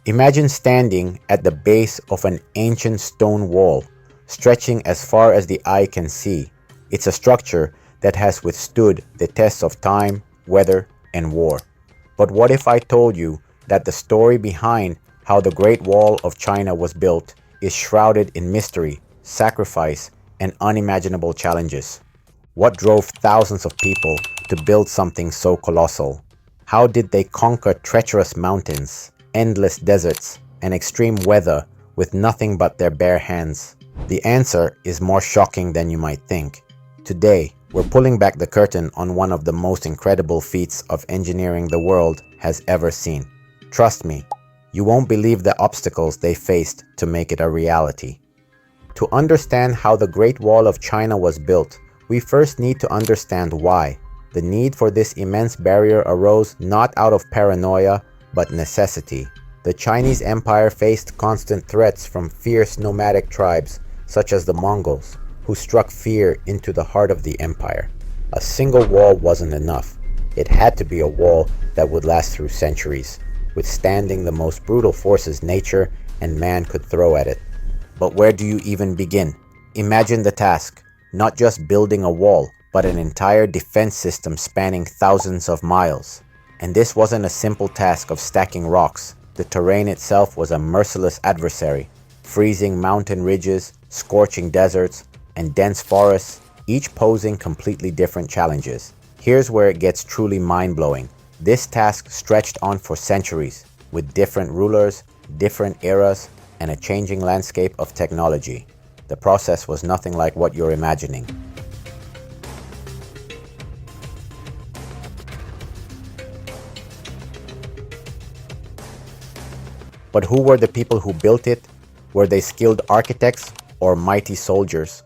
Imagine standing at the base of an ancient stone wall, stretching as far as the eye can see. It's a structure that has withstood the tests of time, weather, and war. But what if I told you that the story behind how the Great Wall of China was built is shrouded in mystery, sacrifice, and unimaginable challenges? What drove thousands of people to build something so colossal? How did they conquer treacherous mountains, endless deserts, and extreme weather with nothing but their bare hands? The answer is more shocking than you might think. Today, we're pulling back the curtain on one of the most incredible feats of engineering the world has ever seen. Trust me, you won't believe the obstacles they faced to make it a reality. To understand how the Great Wall of China was built, we first need to understand why. The need for this immense barrier arose not out of paranoia, but necessity. The Chinese Empire faced constant threats from fierce nomadic tribes, such as the Mongols, who struck fear into the heart of the empire. A single wall wasn't enough. It had to be a wall that would last through centuries, withstanding the most brutal forces nature and man could throw at it. But where do you even begin? Imagine the task. Not just building a wall, but an entire defense system spanning thousands of miles. And this wasn't a simple task of stacking rocks. The terrain itself was a merciless adversary. Freezing mountain ridges, scorching deserts, and dense forests, each posing completely different challenges. Here's where it gets truly mind-blowing. This task stretched on for centuries, with different rulers, different eras, and a changing landscape of technology. The process was nothing like what you're imagining. But who were the people who built it? Were they skilled architects or mighty soldiers?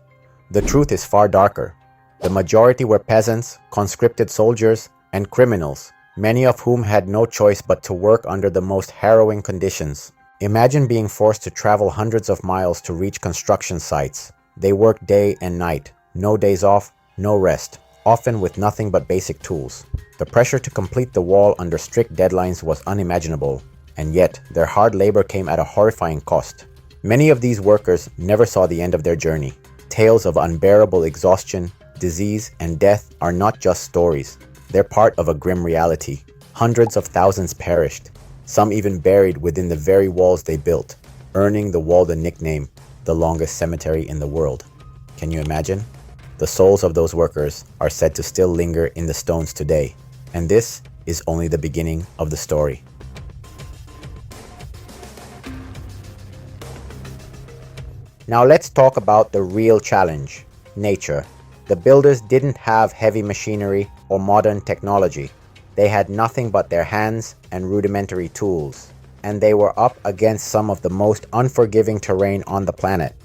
The truth is far darker. The majority were peasants, conscripted soldiers, and criminals, many of whom had no choice but to work under the most harrowing conditions. Imagine being forced to travel hundreds of miles to reach construction sites. They worked day and night, no days off, no rest, often with nothing but basic tools. The pressure to complete the wall under strict deadlines was unimaginable, and yet their hard labor came at a horrifying cost. Many of these workers never saw the end of their journey. Tales of unbearable exhaustion, disease, and death are not just stories. They're part of a grim reality. Hundreds of thousands perished, some even buried within the very walls they built, earning the wall the nickname, the longest cemetery in the world. Can you imagine? The souls of those workers are said to still linger in the stones today, and this is only the beginning of the story. Now let's talk about the real challenge, nature. The builders didn't have heavy machinery or modern technology. They had nothing but their hands and rudimentary tools, and they were up against some of the most unforgiving terrain on the planet.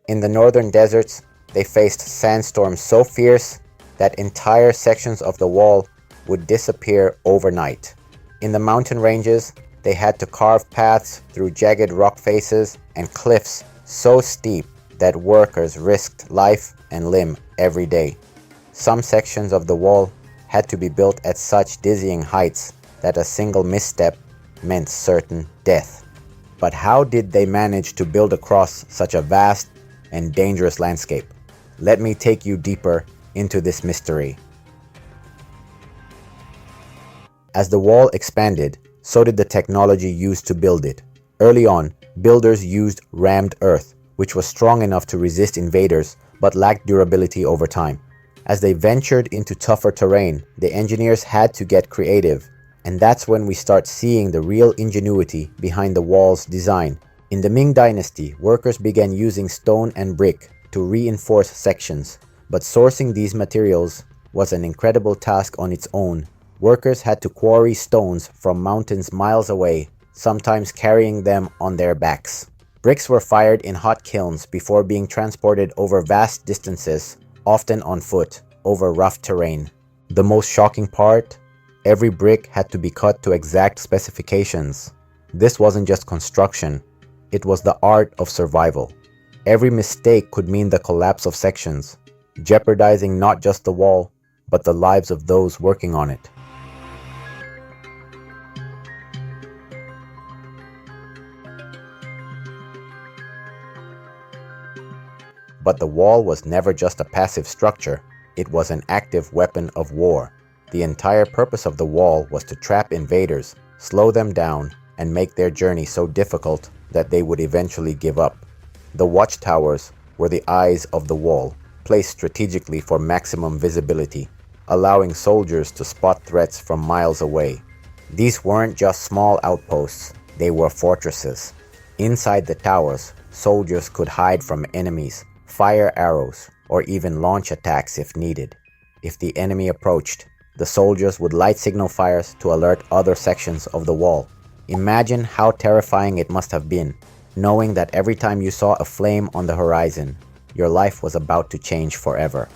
In the northern deserts, they faced sandstorms so fierce that entire sections of the wall would disappear overnight. In the mountain ranges, they had to carve paths through jagged rock faces and cliffs so steep that workers risked life and limb every day. Some sections of the wall had to be built at such dizzying heights that a single misstep meant certain death. But how did they manage to build across such a vast and dangerous landscape? Let me take you deeper into this mystery. As the wall expanded, so did the technology used to build it. Early on, builders used rammed earth, which was strong enough to resist invaders but lacked durability over time. As they ventured into tougher terrain, the engineers had to get creative, and that's when we start seeing the real ingenuity behind the wall's design. In the Ming Dynasty, workers began using stone and brick to reinforce sections, but sourcing these materials was an incredible task on its own. Workers had to quarry stones from mountains miles away, sometimes carrying them on their backs. Bricks were fired in hot kilns before being transported over vast distances, often on foot, over rough terrain. The most shocking part? Every brick had to be cut to exact specifications. This wasn't just construction, it was the art of survival. Every mistake could mean the collapse of sections, jeopardizing not just the wall, but the lives of those working on it. But the wall was never just a passive structure, it was an active weapon of war. The entire purpose of the wall was to trap invaders, slow them down, and make their journey so difficult that they would eventually give up. The watchtowers were the eyes of the wall, placed strategically for maximum visibility, allowing soldiers to spot threats from miles away. These weren't just small outposts, they were fortresses. Inside the towers, soldiers could hide from enemies, fire arrows, or even launch attacks if needed. If the enemy approached, the soldiers would light signal fires to alert other sections of the wall. Imagine how terrifying it must have been, knowing that every time you saw a flame on the horizon, your life was about to change forever.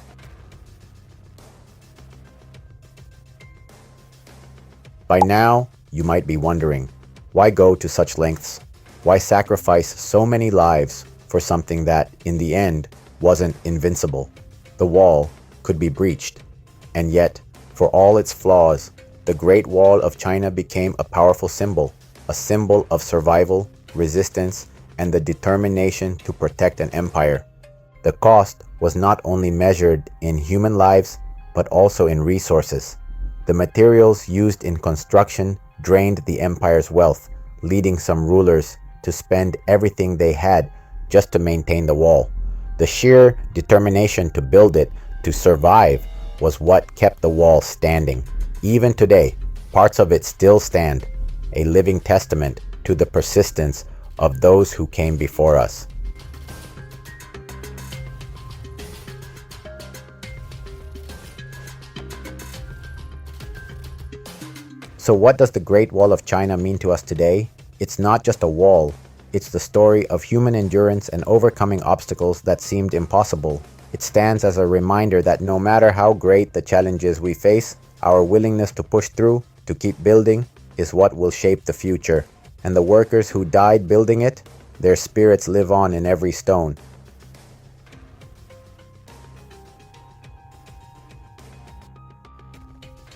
By now, you might be wondering, why go to such lengths? Why sacrifice so many lives for something that, in the end, wasn't invincible? The wall could be breached, and yet, for all its flaws, the Great Wall of China became a powerful symbol, a symbol of survival, resistance, and the determination to protect an empire. The cost was not only measured in human lives, but also in resources. The materials used in construction drained the empire's wealth, leading some rulers to spend everything they had just to maintain the wall. The sheer determination to build it, to survive, was what kept the wall standing. Even today, parts of it still stand, a living testament to the persistence of those who came before us. So what does the Great Wall of China mean to us today? It's not just a wall. It's the story of human endurance and overcoming obstacles that seemed impossible. It stands as a reminder that no matter how great the challenges we face, our willingness to push through, to keep building, is what will shape the future. And the workers who died building it, their spirits live on in every stone.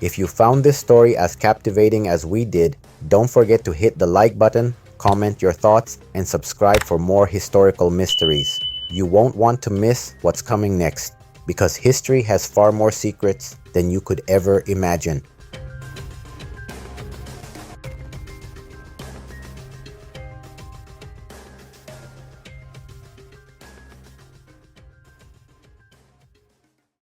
If you found this story as captivating as we did, don't forget to hit the like button, comment your thoughts, and subscribe for more historical mysteries. You won't want to miss what's coming next, because history has far more secrets than you could ever imagine.